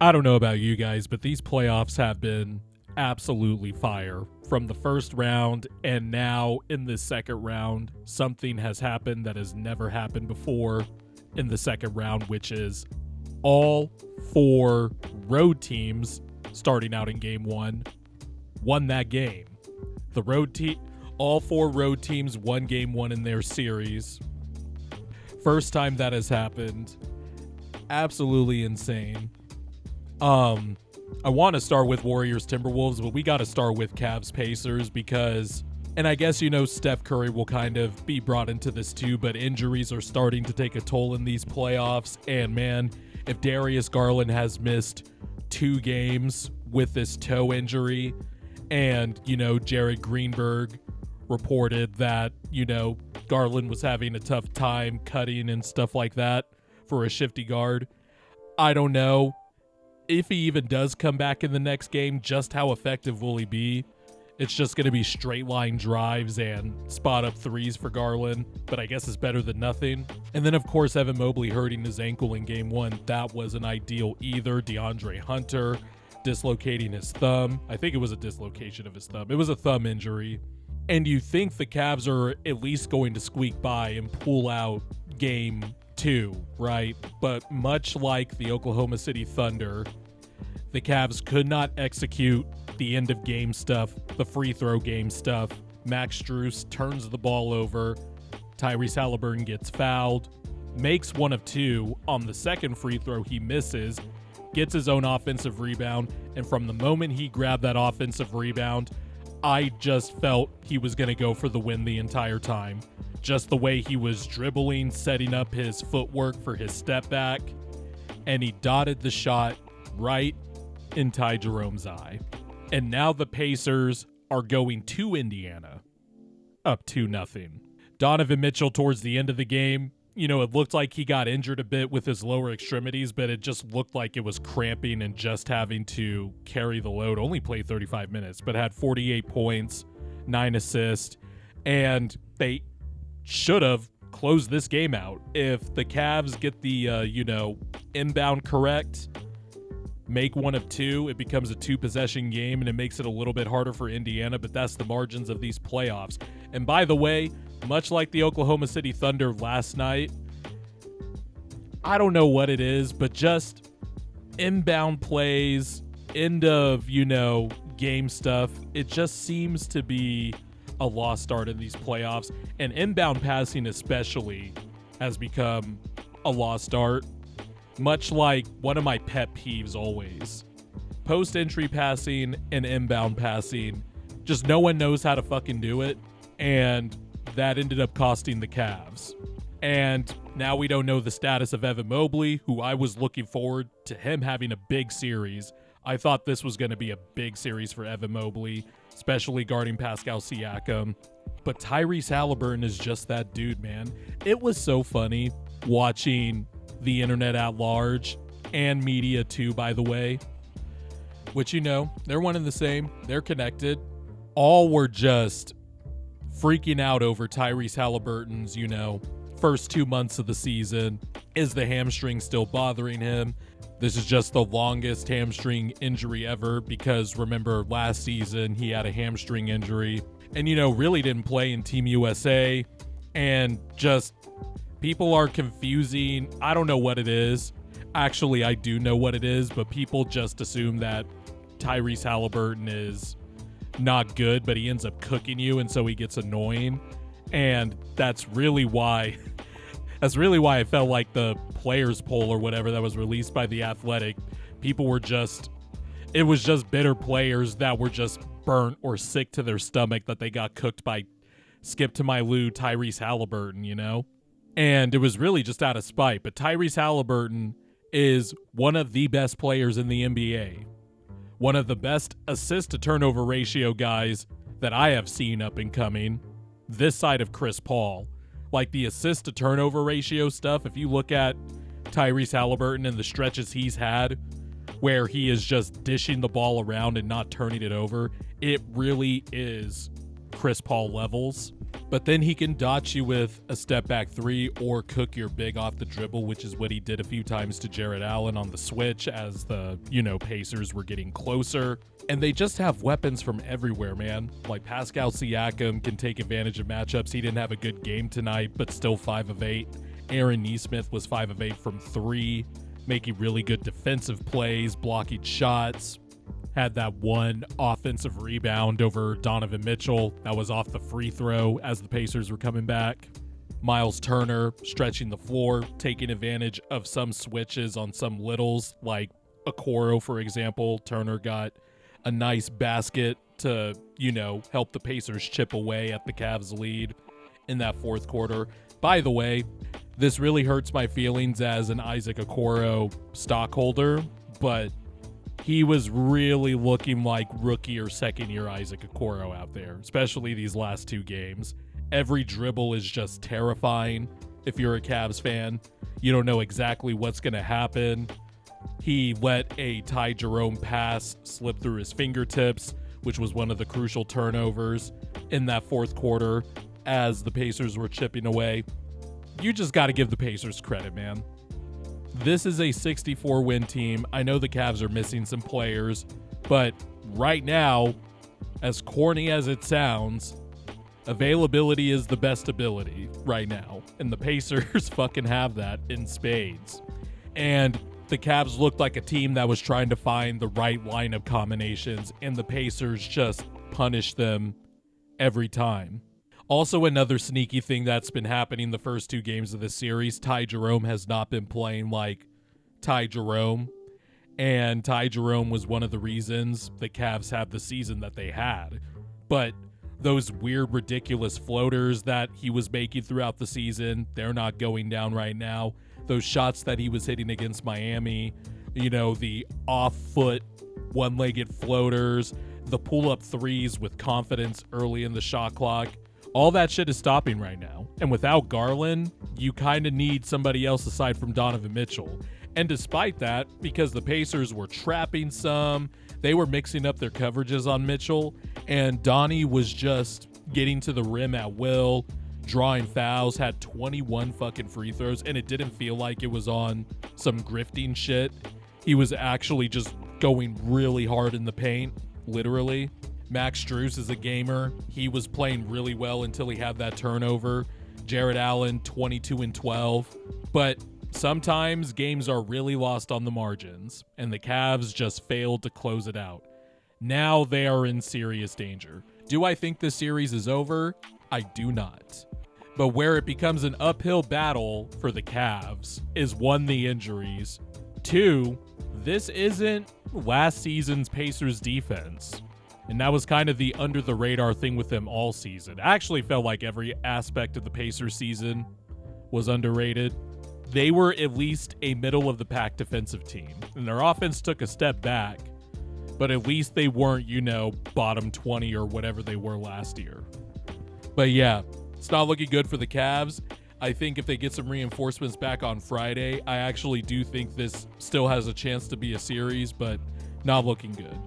I don't know about you guys, but these playoffs have been absolutely fire. From the first round and now in the second round, something has happened that has never happened before in the second round, which is all four road teams starting out in game one won that game. All four road teams won game one in their series. First time that has happened. Absolutely insane. I want to start with Warriors Timberwolves, but we got to start with Cavs Pacers because, and I guess, Steph Curry will kind of be brought into this too, but injuries are starting to take a toll in these playoffs. And man, if Darius Garland has missed 2 games with this toe injury, and, Jared Greenberg reported that, Garland was having a tough time cutting and stuff like that for a shifty guard. I don't know if he even does come back in the next game, just how effective will he be? It's just going to be straight line drives and spot up threes for Garland, but I guess it's better than nothing. And then, of course, Evan Mobley hurting his ankle in game one. That wasn't ideal either. DeAndre Hunter dislocating his thumb. I think it was a dislocation of his thumb. It was a thumb injury. And you think the Cavs are at least going to squeak by and pull out game 2, right? But much like the Oklahoma City Thunder, the Cavs could not execute the end of game stuff, the free throw game stuff. Max Strus turns the ball over. Tyrese Halliburton gets fouled, makes 1 of 2 on the second free throw. He misses, gets his own offensive rebound, and from the moment he grabbed that offensive rebound, I just felt he was going to go for the win the entire time. Just the way he was dribbling, setting up his footwork for his step back, and he dotted the shot right in Ty Jerome's eye. And now the Pacers are going to Indiana, up 2-0. Donovan Mitchell towards the end of the game, it looked like he got injured a bit with his lower extremities, but it just looked like it was cramping and just having to carry the load. Only played 35 minutes, but had 48 points, 9 assists, and they should have closed this game out. If the Cavs get the, inbound correct, make 1 of 2, it becomes a 2-possession game, and it makes it a little bit harder for Indiana, but that's the margins of these playoffs. And by the way, much like the Oklahoma City Thunder last night, I don't know what it is, but just inbound plays, end of, game stuff, it just seems to be a lost start in these playoffs. And inbound passing especially has become a lost start. Much like one of my pet peeves always. Post-entry passing and inbound passing, just no one knows how to fucking do it, and that ended up costing the Cavs. And now we don't know the status of Evan Mobley, who I was looking forward to him having a big series. I thought this was going to be a big series for Evan Mobley, especially guarding Pascal Siakam. But Tyrese Halliburton is just that dude, man. It was so funny watching the internet at large, and media too, by the way, which, they're one and the same. They're connected. All were just freaking out over Tyrese Halliburton's, first 2 months of the season. Is the hamstring still bothering him? This is just the longest hamstring injury ever because remember last season he had a hamstring injury and, really didn't play in Team USA, and just people are confusing. I don't know what it is. Actually, I do know what it is, but people just assume that Tyrese Halliburton is not good, but he ends up cooking you, and so he gets annoying. And that's really why I felt like the players poll or whatever that was released by The Athletic, people were it was just bitter players that were just burnt or sick to their stomach that they got cooked by Skip to my Lou Tyrese Halliburton, And it was really just out of spite. But Tyrese Halliburton is one of the best players in the NBA. One of the best assist-to-turnover ratio guys that I have seen up and coming this side of Chris Paul. Like the assist-to-turnover ratio stuff, if you look at Tyrese Halliburton and the stretches he's had where he is just dishing the ball around and not turning it over, it really is Chris Paul levels. But then he can dot you with a step back three or cook your big off the dribble, which is what he did a few times to Jared Allen on the switch as the, Pacers were getting closer. And they just have weapons from everywhere, man. Like Pascal Siakam can take advantage of matchups. He didn't have a good game tonight, but still 5 of 8. Aaron Nesmith was 5 of 8 from 3, making really good defensive plays, blocking shots. Had that one offensive rebound over Donovan Mitchell that was off the free throw as the Pacers were coming back. Miles Turner stretching the floor, taking advantage of some switches on some littles, like Okoro, for example. Turner got a nice basket to, help the Pacers chip away at the Cavs lead in that fourth quarter. By the way, this really hurts my feelings as an Isaac Okoro stockholder, but he was really looking like rookie or second year Isaac Okoro out there, especially these last 2 games. Every dribble is just terrifying. If you're a Cavs fan, you don't know exactly what's going to happen. He let a Ty Jerome pass slip through his fingertips, which was one of the crucial turnovers in that fourth quarter as the Pacers were chipping away. You just got to give the Pacers credit, man. This is a 64-win team. I know the Cavs are missing some players, but right now, as corny as it sounds, availability is the best ability right now. And the Pacers fucking have that in spades. And the Cavs looked like a team that was trying to find the right lineup combinations, and the Pacers just punished them every time. Also, another sneaky thing that's been happening the first 2 games of this series, Ty Jerome has not been playing like Ty Jerome. And Ty Jerome was one of the reasons the Cavs have the season that they had. But those weird, ridiculous floaters that he was making throughout the season, they're not going down right now. Those shots that he was hitting against Miami, the off-foot, one-legged floaters, the pull-up threes with confidence early in the shot clock, all that shit is stopping right now. And without Garland, you kind of need somebody else aside from Donovan Mitchell. And despite that, because the Pacers were trapping some, they were mixing up their coverages on Mitchell, and Donnie was just getting to the rim at will, drawing fouls, had 21 fucking free throws, and it didn't feel like it was on some grifting shit. He was actually just going really hard in the paint, literally. Max Strus is a gamer. He was playing really well until he had that turnover. Jared Allen, 22 and 12. But sometimes games are really lost on the margins, and the Cavs just failed to close it out. Now they are in serious danger. Do I think this series is over? I do not. But where it becomes an uphill battle for the Cavs is 1, the injuries. 2, this isn't last season's Pacers defense. And that was kind of the under-the-radar thing with them all season. I actually felt like every aspect of the Pacers season was underrated. They were at least a middle-of-the-pack defensive team. And their offense took a step back. But at least they weren't, bottom 20 or whatever they were last year. But yeah, it's not looking good for the Cavs. I think if they get some reinforcements back on Friday, I actually do think this still has a chance to be a series, but not looking good.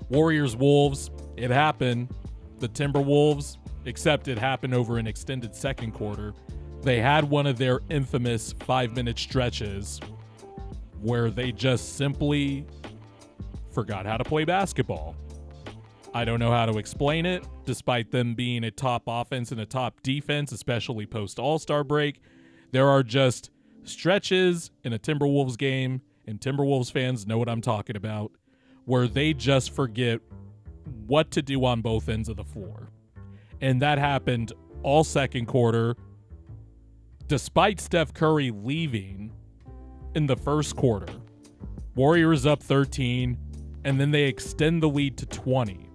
Warriors-Wolves, it happened. The Timberwolves, except it happened over an extended second quarter. They had one of their infamous 5-minute stretches where they just simply forgot how to play basketball. I don't know how to explain it, despite them being a top offense and a top defense, especially post-All-Star break. There are just stretches in a Timberwolves game, and Timberwolves fans know what I'm talking about, where they just forget what to do on both ends of the floor. And that happened all second quarter, despite Steph Curry leaving in the first quarter. Warriors up 13, and then they extend the lead to 20.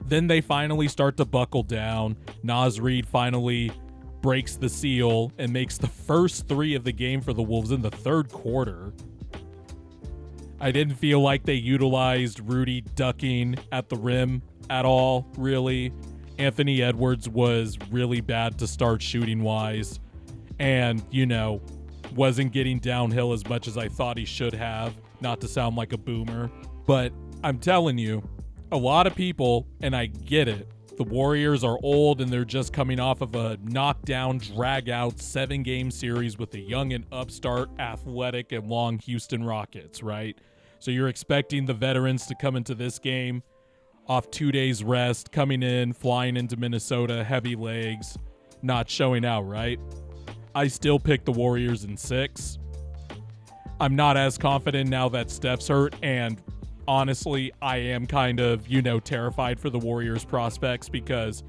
Then they finally start to buckle down. Naz Reid finally breaks the seal and makes the first 3 of the game for the Wolves in the third quarter. I didn't feel like they utilized Rudy ducking at the rim at all, really. Anthony Edwards was really bad to start shooting-wise and, wasn't getting downhill as much as I thought he should have, not to sound like a boomer. But I'm telling you, a lot of people, and I get it, The Warriors are old and they're just coming off of a knockdown, drag-out 7-game series with the young and upstart, athletic, and long Houston Rockets, right? So you're expecting the veterans to come into this game off 2 days rest, coming in, flying into Minnesota, heavy legs, not showing out, right? I still pick the Warriors in 6. I'm not as confident now that Steph's hurt, and honestly, I am kind of, terrified for the Warriors' prospects because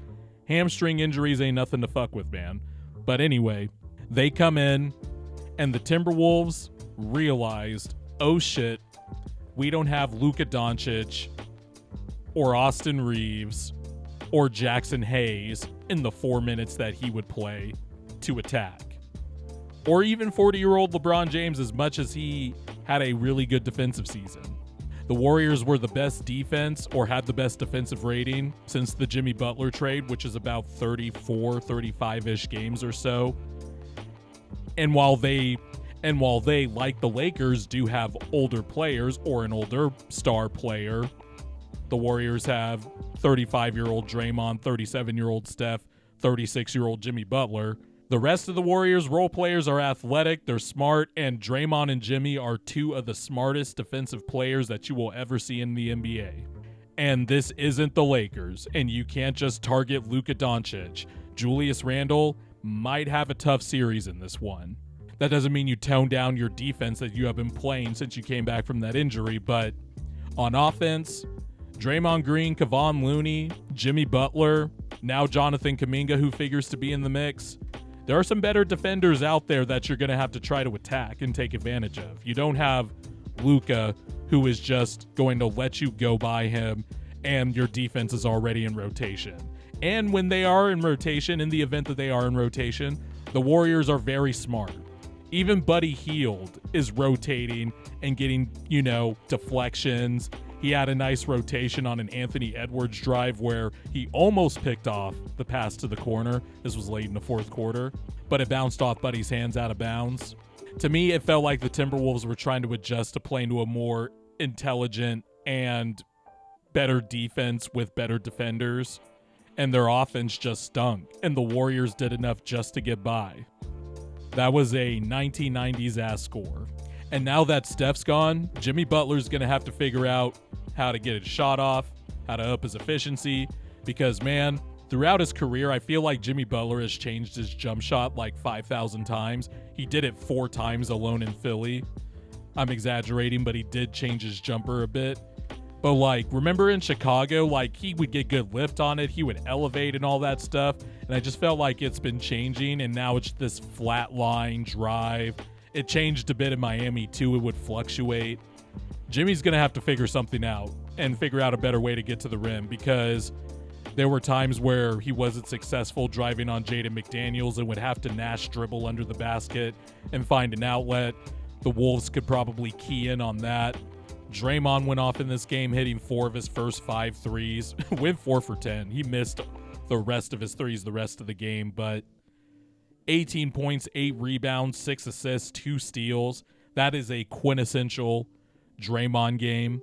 hamstring injuries ain't nothing to fuck with, man. But anyway, they come in, and the Timberwolves realized, oh shit, we don't have Luka Doncic or Austin Reeves or Jackson Hayes in the 4 minutes that he would play to attack. Or even 40-year-old LeBron James, as much as he had a really good defensive season. The Warriors were the best defense, or had the best defensive rating since the Jimmy Butler trade, which is about 34, 35-ish games or so. And while they, like the Lakers, do have older players or an older star player, the Warriors have 35-year-old Draymond, 37-year-old Steph, 36-year-old Jimmy Butler. The rest of the Warriors role players are athletic, they're smart, and Draymond and Jimmy are 2 of the smartest defensive players that you will ever see in the NBA. And this isn't the Lakers, and you can't just target Luka Doncic. Julius Randle might have a tough series in this one. That doesn't mean you tone down your defense that you have been playing since you came back from that injury, but on offense, Draymond Green, Kevon Looney, Jimmy Butler, now Jonathan Kuminga, who figures to be in the mix. There are some better defenders out there that you're going to have to try to attack and take advantage of. You don't have Luka, who is just going to let you go by him, and your defense is already in rotation. And when they are in rotation, in the event that they are in rotation, the Warriors are very smart. Even Buddy Hield is rotating and getting, deflections. He had a nice rotation on an Anthony Edwards drive where he almost picked off the pass to the corner. This was late in the fourth quarter, but it bounced off Buddy's hands out of bounds. To me, it felt like the Timberwolves were trying to adjust to playing to a more intelligent and better defense with better defenders, and their offense just stunk, and the Warriors did enough just to get by. That was a 1990s-ass score. And now that Steph's gone, Jimmy Butler's going to have to figure out how to get his shot off, how to up his efficiency, because, man, throughout his career, I feel like Jimmy Butler has changed his jump shot like 5,000 times. He did it 4 times alone in Philly. I'm exaggerating, but he did change his jumper a bit. But, remember in Chicago, he would get good lift on it, he would elevate and all that stuff, and I just felt like it's been changing, and now it's this flat line drive. It changed a bit in Miami, too. It would fluctuate. Jimmy's going to have to figure something out and figure out a better way to get to the rim, because there were times where he wasn't successful driving on Jaden McDaniels and would have to Nash dribble under the basket and find an outlet. The Wolves could probably key in on that. Draymond went off in this game hitting 4 of his first 5 threes. Went 4 for 10. He missed the rest of his threes the rest of the game, but 18 points, 8 rebounds, 6 assists, 2 steals. That is a quintessential Draymond game.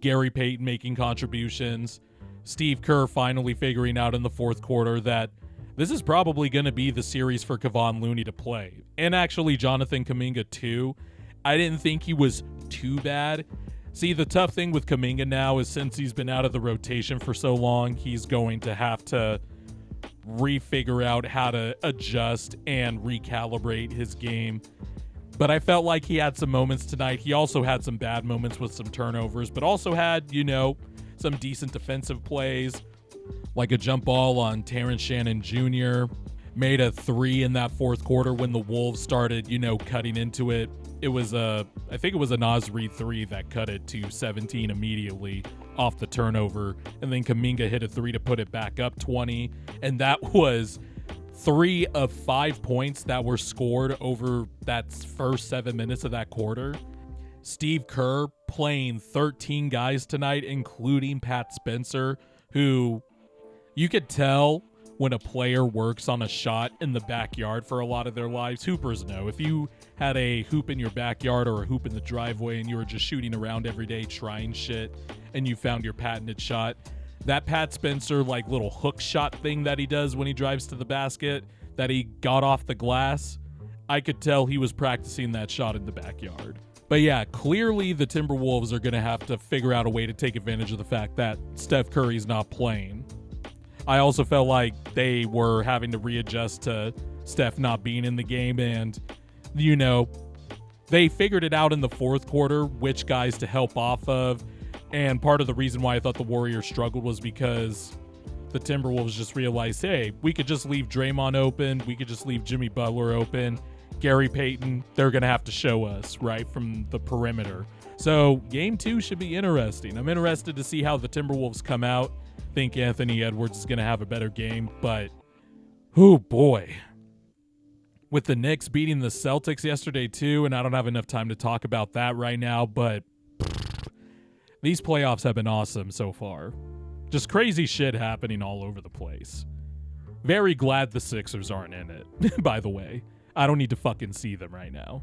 Gary Payton making contributions. Steve Kerr finally figuring out in the fourth quarter that this is probably going to be the series for Kevon Looney to play. And actually Jonathan Kuminga too. I didn't think he was too bad. See, the tough thing with Kuminga now is since he's been out of the rotation for so long, he's going to have to refigure out how to adjust and recalibrate his game. But I felt like he had some moments tonight. He also had some bad moments with some turnovers, but also had, some decent defensive plays, like a jump ball on Terrence Shannon Jr., made a 3 in that fourth quarter when the Wolves started, cutting into it. I think it was a Naz Reid 3 that cut it to 17 immediately off the turnover. And then Kuminga hit a 3 to put it back up 20. And that was 3 of 5 points that were scored over that first 7 minutes of that quarter. Steve Kerr playing 13 guys tonight, including Pat Spencer, who you could tell when a player works on a shot in the backyard for a lot of their lives. Hoopers know. If you had a hoop in your backyard or a hoop in the driveway and you were just shooting around every day trying shit and you found your patented shot, That Pat Spencer, like, little hook shot thing that he does when he drives to the basket that he got off the glass, I could tell he was practicing that shot in the backyard. But yeah, clearly the Timberwolves are going to have to figure out a way to take advantage of the fact that Steph Curry's not playing. I also felt like they were having to readjust to Steph not being in the game, and, you know, they figured it out in the fourth quarter which guys to help off of. And part of the reason why I thought the Warriors struggled was because the Timberwolves just realized, hey, we could just leave Draymond open. We could just leave Jimmy Butler open. Gary Payton, they're going to have to show us, right, from the perimeter. So game 2 should be interesting. I'm interested to see how the Timberwolves come out. I think Anthony Edwards is going to have a better game, but, oh boy. With the Knicks beating the Celtics yesterday too, and I don't have enough time to talk about that right now, but these playoffs have been awesome so far. Just crazy shit happening all over the place. Very glad the Sixers aren't in it, by the way. I don't need to fucking see them right now.